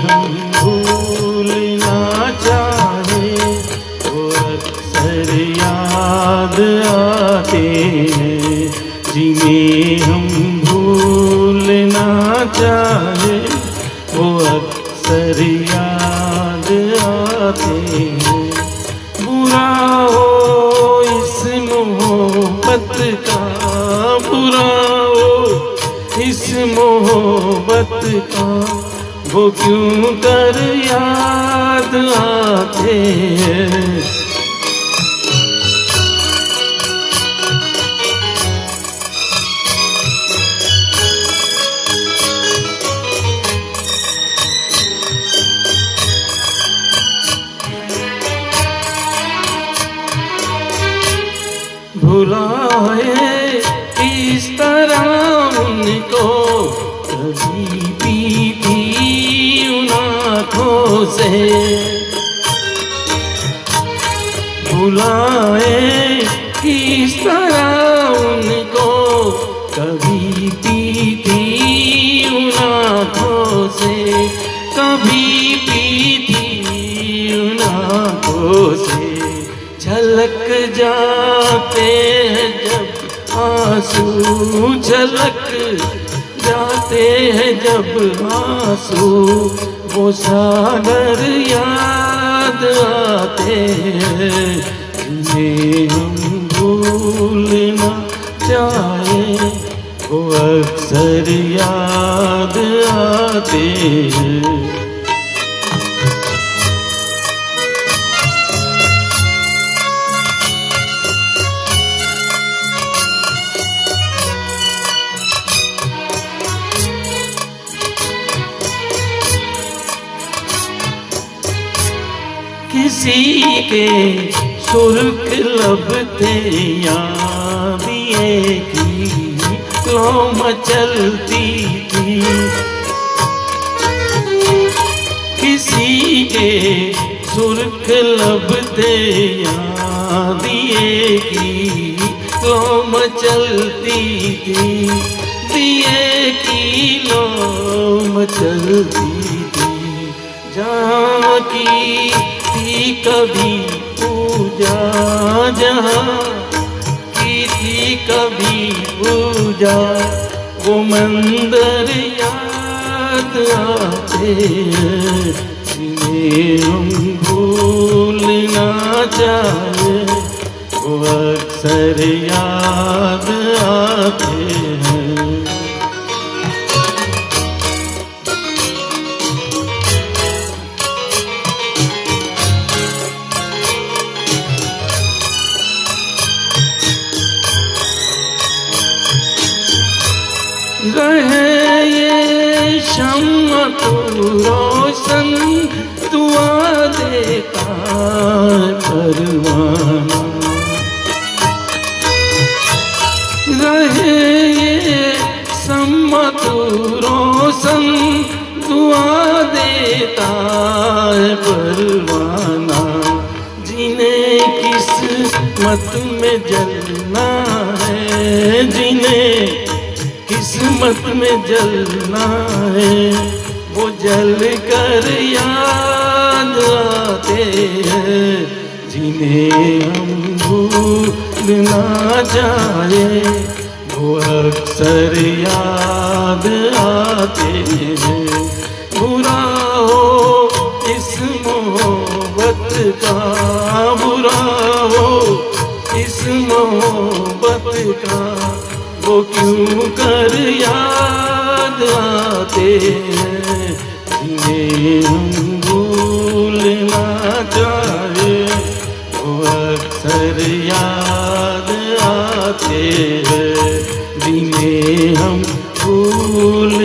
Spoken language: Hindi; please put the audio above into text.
हम भूलना चाहे वो अक्सर याद आते हैं, जिन्हें हम भूलना चाहे वो अक्सर याद आते हैं। बुरा हो इस मोहब्बत का, बुरा हो इस मोहब्बत का, वो क्यों कर याद आते हैं। भुलाए इस तरह उनको कभी पीती उन आँखों से, भुलाए इस तरह उनको कभी पीती उन आँखों से, कभी पीती उन आँखों से। झलक जाते हैं जब आंसू, झलक जाते हैं जब आंसू, वो सागर याद आते हैं, जिन्हें हम भूलना चाहे वो अक्सर याद आते हैं। किसी के सुर्ख लब थे याद ये की तो मचलती थी, किसी के सुर्ख लब थे याद ये की तो मचलती थी, दिए की लो मचलती थी। जहाँ की थी कभी पूजा, जहाँ की थी कभी पूजा, वो मंदिर याद आते हैं, जिन्हें हम भूलना चाहे वो अक्सर याद आते हैं। रहे ये शम्मा तो रोशन, दुआ देता परवाना, रहे ये शम्मा तो रोशन, दुआ देता परवाना। जिन्हें किस्मत में जलना है, जिन्हें किस्मत में जलना है, वो जल कर याद आते हैं, जिन्हें हम भूलना चाहे वो अक्सर याद आते हैं। बुरा हो इस मोहब्बत का, बुरा हो इस मोहब्बत का, वो क्यों कर याद आते हैं, जिन्हें हम भूलना चाहे वो अक्सर याद आते हैं, जिन्हें हम भूल